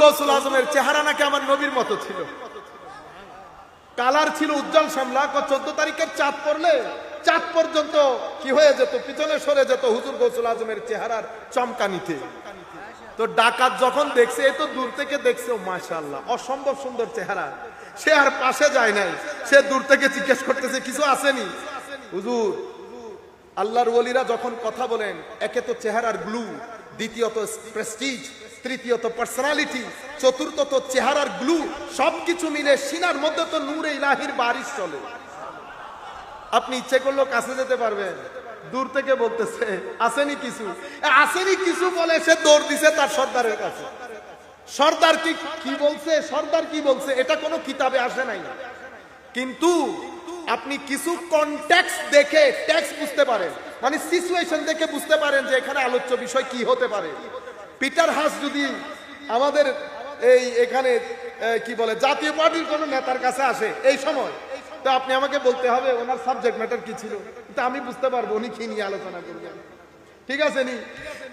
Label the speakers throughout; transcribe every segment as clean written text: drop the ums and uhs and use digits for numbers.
Speaker 1: গৌসুল আজমের চেহারা নাকি আমার নবীর মতো ছিল, কালার ছিল উজ্জ্বল শ্যামলা। 14 তারিখের চাঁদ পড়লে চাঁদ পর্যন্ত কি হয়ে যেত, পিছনে সরে যেত হুজুর গৌসুল আজমের চেহারার চমকানিতে। তো ডাকাত যখন দেখছে, এই তো দূর থেকে দেখছে, মাশাআল্লাহ অসম্ভব সুন্দর চেহারা, সে আর পাশে যায় নাই, সে দূর থেকে জিজ্ঞেস করতেছে কিছু আসেনি। হুজুর, আল্লাহর ওলিরা যখন কথা বলেন, একে তো চেহারার গ্লু, দ্বিতীয়ত প্রেস্টিজ, তৃতীয়ত পার্সোনালিটি, চতুর্থত চেহারার গ্লু, সবকিছু মিলে সিনার মধ্যে তো নূরে ইলাহির বারিশ চলে। আপনি ইচ্ছে করলেও কাছে যেতে পারবেন, দূর থেকে বলতেছে আসেনি কিছু, আসেনি কিছু বলে সে দৌড় দিছে তার সর্দারের কাছে। সর্দার কি বলছে, সর্দার কি বলছে এটা কোনো কিতাবে আসে নাই, কিন্তু আপনি কিছু কনটেক্সট দেখে টেক্সট বুঝতে পারেন, মানে সিচুয়েশন দেখে বুঝতে পারেন যে এখানে আলোচ্য বিষয় কি হতে পারে। পিটার হাস যদি আমাদের এখানে কি বলে জাতীয় পার্টির কোন নেতার কাছে আসে এই সময়, তো আপনি আমাকে বলতে হবে ওনার সাবজেক্ট ম্যাটার কি ছিল, তো আমি বুঝতে পারবো উনি কি নিয়ে আলোচনা করবেন, ঠিক আছে নি?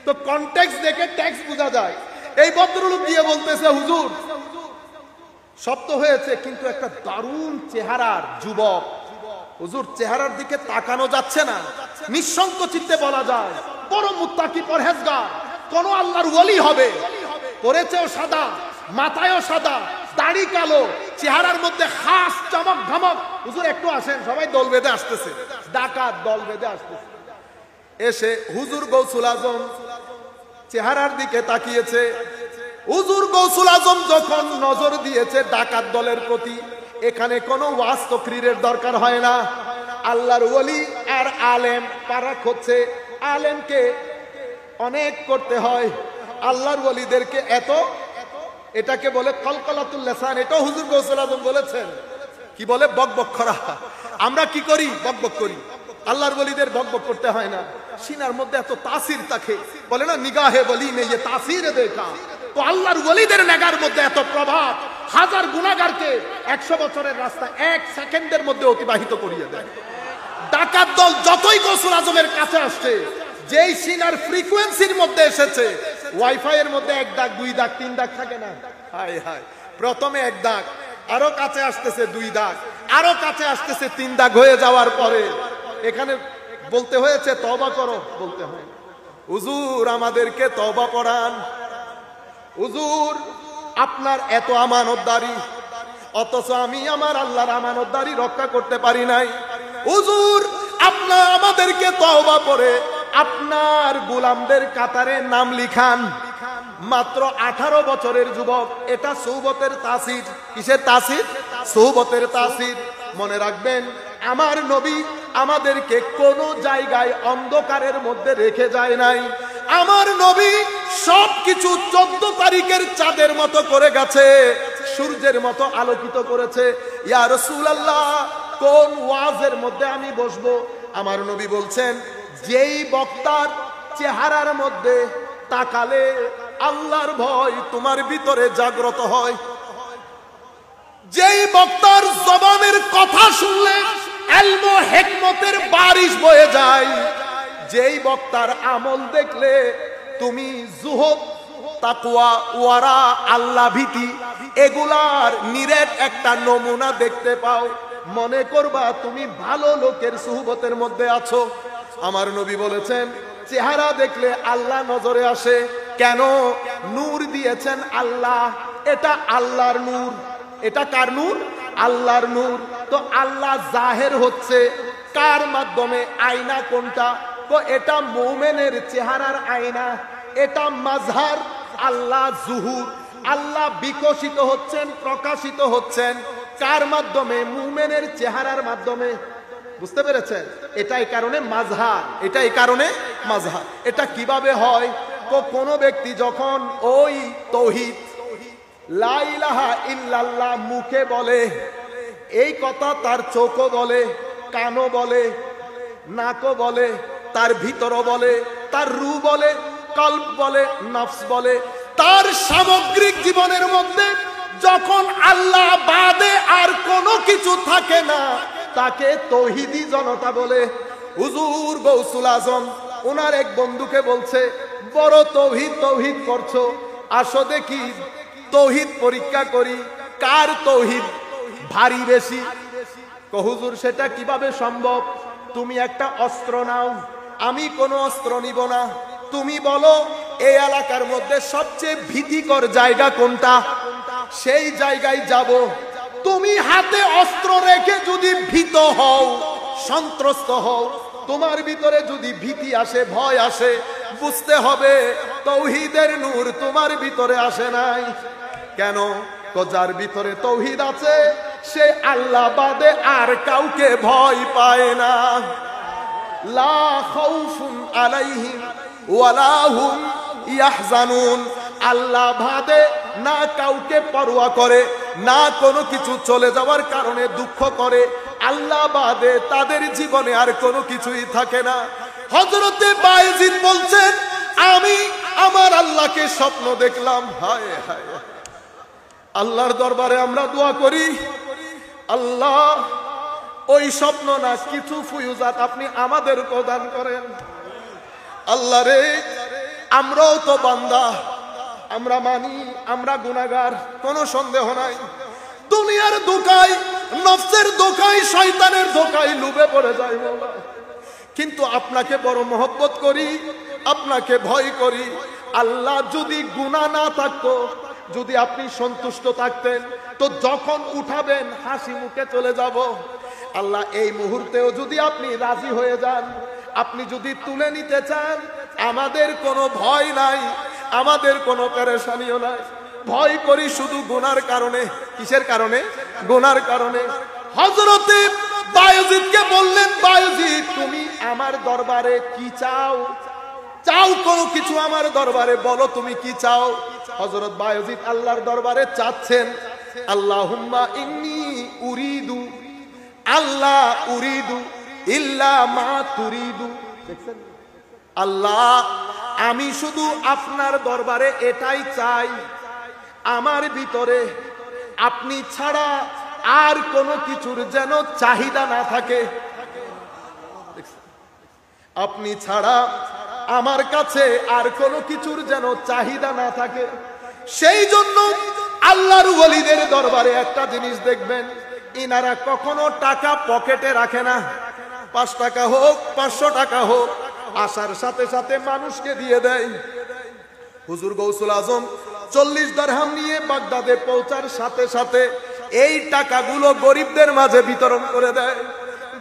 Speaker 1: তো কনটেক্সট দেখে টেক্সট বোঝা যায়। এই ভদ্রলোক দিয়ে বলতেছে হুজুর সব তো হয়েছে, কিন্তু একটা দারুণ চেহারার যুবক, হুজুর চেহারার দিকে তাকানো যাচ্ছে না, নিঃসংক চিত্তে বলা যায় বড় মুত্তাকি পরহেজগার, কোন আল্লাহর ওলি হবে, পরেছেও সাদা, মাথায়ও সাদা, দাড়ি কালো, চেহারার মধ্যে খাস চমক ধমক। হুজুর একটু আসেন, সবাই দল বেঁধে আসতেছে, ডাকাত দল বেঁধে আসতেছে। এসে হুজুর গৌসুল আজম চেহারার দিকে তাকিয়েছে। হুজুর গৌসুল আজম যখন নজর দিয়েছে ডাকাত দলের প্রতি, এখানে কোনো ওয়াজ তাকরীরের দরকার হয় না। আল্লাহর ওলি আর আলেম পারাক হচ্ছে, আলেমকে অনেক করতে হয়, আল্লাহর ওলিদেরকে এত, এটাকে বলে কলকলাতুল লিসান। এটাও হুজুর গৌসুল আজম বলেছেন, কি বলে বকবক করা। আমরা কি করি, বকবক করি, আল্লাহর ওলিদের বকবক করতে হয় না। সিনার মধ্যে এত তাসির থাকে, বলে না নিগাহে বলি নে ये তাসির দেখা। তো আল্লাহর ওলিদের নেগার মধ্যে এত প্রভাব, হাজার গুনাহগারকে 100 বছরের রাস্তা 1 সেকেন্ডের মধ্যে অতিবাহিত করিয়ে দেয়। ডাকাত দল যতই গৌসুল আজমের কাছে আসছে, যেই সিনার ফ্রিকোয়েন্সির মধ্যে এসেছে, ওয়াইফাই এর মধ্যে 1 দাগ 2 দাগ 3 দাগ থাকে না, হায় হায়, প্রথমে 1 দাগ, আরো কাছে আসতেছে 2 দাগ, আরো কাছে আসতেছে 3 দাগ হয়ে যাওয়ার পরে এখানে বলতে হয়েছে তওবা করো, বলতে হয় হুজুর আমাদেরকে তওবা পড়ান, হুজুর আপনার এত আমানতদারি, অথচ আমি আমার আল্লাহর আমানতদারি রক্ষা করতে পারি নাই। হুজুর আপনার আমাদেরকে তওবা পড়ে আপনার গোলামদের কাতারে নাম লিখান। মাত্র 18 বছরের যুবক, এটা সুহবতের তাসির। কিসের তাসির? সুহবতের তাসির। মনে রাখবেন, আমার নবী আমাদেরকে কোনো জায়গায় অন্ধকারের মধ্যে রেখে যায় নাই। আমার নবী সবকিছু 14 তারিখের চাঁদের মতো করে গেছে, সূর্যের মতো আলোকিত করেছে। ইয়া রাসূলুল্লাহ, কোন ওয়াজের মধ্যে আমি বসবো? আমার নবী বলছেন, যেই বক্তার চেহারার মধ্যে তাকালে আল্লাহর ভয় তোমার ভিতরে জাগ্রত হয়, যেই বক্তার জবানের কথা শুনলে ইলম ও হিকমতের বারিশ বয়ে যায়, যেই বক্তার আমল দেখলে তুমি যুহদ, তাকওয়া, ওয়ারা, আল্লাহ ভীতি এগুলার নিরেট একটা নমুনা দেখতে পাও, মনে করবা তুমি ভালো লোকের সুহবতের মধ্যে আছো। আমার নবী বলেছেন, চেহারা দেখলে আল্লাহ নজরে আসে। কেন? নূর দিয়েছেন আল্লাহ, এটা আল্লাহর নূর। এটা কার নূর? আল্লাহর নূর। তো আল্লাহ জাহের হচ্ছে কার মাধ্যমে? আয়না কোনটা? তো এটা মুমিনের চেহারার আয়না, এটা মাজহার। আল্লাহ জুহুর, আল্লাহ বিকশিত হচ্ছেন, প্রকাশিত হচ্ছেন কার মাধ্যমে? মুমিনের চেহারার মাধ্যমে। বুঝতে পেরেছেন? এটাই কারণে মাজহার, এটাই কারণে মাজহার। এটা কিভাবে হয়? কোন ব্যক্তি যখন ওই তাওহীদ লা ইলাহা ইল্লাল্লাহ মুখে বলে, এই কথা তার চোখও বলে, কানও বলে, নাকও বলে, তার ভিতরও বলে, তার রূহ বলে, কলব বলে, নফস বলে, তার সামগ্রিক জীবনের মধ্যে যখন আল্লাহ বাদে আর কোনো কিছু থাকে না, তাকে তাওহীদি জনতা বলে। হুজুর গৌসুল আজম ওনার এক বন্ধুকে বলছে, বড় তাওহীদ তাওহীদ করছো, আসো দেখি তৌহিদ পরীক্ষা করি কার তৌহিদ ভারী বেশি। হুজুর সেটা কিভাবে সম্ভব? তুমি একটা অস্ত্র নাও, আমি কোনো অস্ত্র নিব না। তুমি বলো এই এলাকার মধ্যে সবচেয়ে ভীতিকর জায়গা কোনটা, সেই জায়গায় যাব। তুমি হাতে অস্ত্র রেখে যদি ভীত হও, সন্ত্রস্ত হও, তোমার ভিতরে যদি ভীতি আসে, ভয় আসে, বুঝতে হবে তৌহিদের নূর তোমার ভিতরে আসে নাই। কেন? যার ভিতরে তৌহিদ আছে সে আল্লাহ বাদে আর কাউকে ভয় পায় না। লা খাউফুন আলাইহিম ওয়ালা হুম ইয়াহজানুন। আল্লাহ বাদে না কাউকে পরোয়া করে, না কোনো কিছু চলে যাওয়ার কারণে দুঃখ করে। আল্লাহ বাদে তাদের জীবনে আর কোনো কিছুই থাকে না। হযরতে বায়েজিদ বলছেন, আমি আমার আল্লাহকে স্বপ্ন দেখলাম। হায় হায়, আল্লাহর দরবারে আমরা দোয়া করি, আল্লাহ ওই স্বপ্ন না কিছু ফুয়ুজাত আপনি আমাদের প্রদান করেন। আল্লাহ রে, আমরাও তো বান্দা, আমরা মানি আমরা গুনাহগার, কোনো সন্দেহ নাই। দুনিয়ার ধোঁকায়, নফসের ধোঁকায়, শয়তানের ধোঁকায় লুবে পড়ে যায় বাবা। কিন্তু আপনাকে বড় মহব্বত করি, আপনাকে ভয় করি। আল্লাহ যদি গুনাহ না থাকতো, যদি আপনি সন্তুষ্ট থাকতেন, তো যখন উঠাবেন হাসি মুখে চলে যাব। আল্লাহ এই মুহূর্তেও যদি আপনি রাজি হয়ে যান, আপনি যদি তুলে নিতে চান, আমাদের কোনো ভয় নাই, আমাদের কোনো পেরেশানিও নাই। ভয় করি শুধু গুনার কারণে। কিসের কারণে? গুনার কারণে। হযরতে বায়েজিদকে বললেন, বায়েজিদ তুমি আমার দরবারে কি চাও? চাও কোনো কিছু আমার দরবারে, বলো তুমি কি চাও? হযরত বায়েজিদ আল্লাহর দরবারে চাচ্ছেন, আল্লাহুম্মা ইন্নী উরিদু, আল্লাহ উরিদু ইল্লা মা তুরিদু। আল্লাহ আমি শুধু আপনার দরবারে এটাই চাই, আমার ভিতরে আপনি ছাড়া আর কোনো কিছুর যেন চাহিদা না থাকে। আপনি ছাড়া আমার কাছে আর কোনো কিছুর যেন চাহিদা না থাকে। সেই জন্য আল্লাহর ওয়ালিদের দরবারে একটা জিনিস দেখবেন, ইনারা কখনো টাকা পকেটে রাখে না। 5 টাকা হোক, 500 টাকা হোক, আসার সাথে সাথে মানুষকে দিয়ে দেয়। হুজুর গৌসুল আজম 40 দিরহাম নিয়ে বাগদাদে পৌঁছার সাথে সাথে এই টাকাগুলো গরিবদের মাঝে বিতরণ করে দেয়।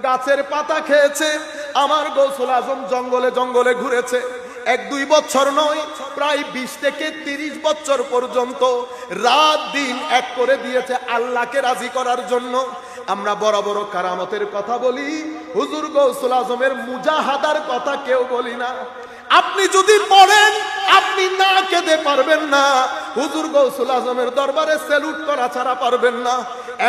Speaker 1: গাছের পাতা খেয়েছে আমার গৌসুল আজম, জঙ্গলে জঙ্গলে ঘুরেছে। 1-2 বছর নয়, প্রায় 20 থেকে 30 বছর পর্যন্ত রাত দিন এক করে দিয়েছে আল্লাহকে রাজি করার জন্য। আমরা বড় বড় কারামতের কথা বলি, হুজুর গৌসুল আজমের মুজাহাদার কথা কেউ বলি না। আপনি যদি পড়েন আপনি না কেঁদে পারবেন না। হুজুর গৌসুল আজমের দরবারে স্যালুট করা ছাড়া পারবেন না।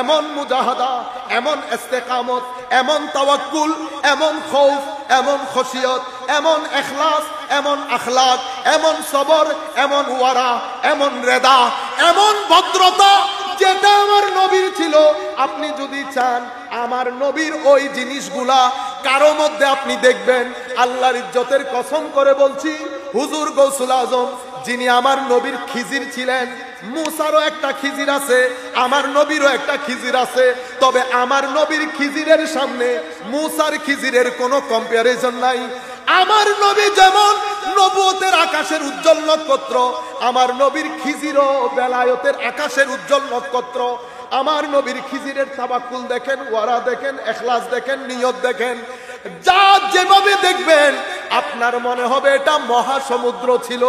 Speaker 1: এমন মুজাহাদা, এমন ইস্তেকামত, এমন তাওয়াক্কুল, এমন খৌফ, এমন খশিয়ত, এমন ইখলাস, এমন আখলাক, এমন সবর, এমন ওয়ারা, এমন রেদা, এমন ভদ্রতা যেটা আমার নবীর ছিল। আপনি যদি চান আমার নবীর ওই জিনিসগুলা কারো মধ্যে আপনি দেখবেন, আল্লাহর ইজ্জতের কসম করে বলছি, হুজুর গৌসুল আজম যিনি আমার নবীর খিজির ছিলেন, মুসারও একটা খিজির আছে, আমার নবীরও একটা খিজির আছে। তবে আমার নবীর খিজিরের সামনে মুসার খিজিরের কোনো কম্পারিজন নাই। আমার নবী যেমন নবুয়তের আকাশের উজ্জ্বল নক্ষত্র, আমার নবীর খিজিরও বেলায়েতের আকাশের উজ্জ্বল নক্ষত্র। আমার নবীর খিজিরের তাওয়াক্কুল দেখেন, ওয়ারা দেখেন, ইখলাস দেখেন, নিয়ত দেখেন, যা যেভাবে দেখবেন আপনার মনে হবে এটা মহাসমুদ্র ছিল।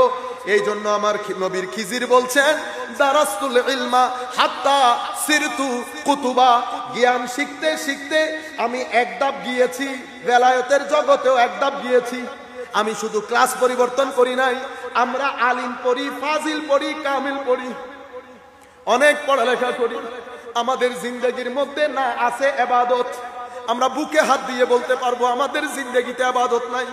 Speaker 1: এই জন্য আমার নবীর খিজির বলছেন, দারাস্তুল ইলমা হাত্তা সিরতু কুতুবা। জ্ঞান শিখতে শিখতে আমি এক ধাপ গিয়েছি, বেলায়েতের জগতেও এক ধাপ গিয়েছি। আমি শুধু ক্লাস পরিবর্তন করি নাই, আমরা আলিম পড়ি, ফাজিল পড়ি, কামিল পড়ি, অনেক পড়ালেখা করি। আমাদের জিন্দেগির মধ্যে না আছে ইবাদত। আমরা বুকে হাত দিয়ে বলতে পারবো আমাদের জিন্দেগিতে ইবাদত নাই।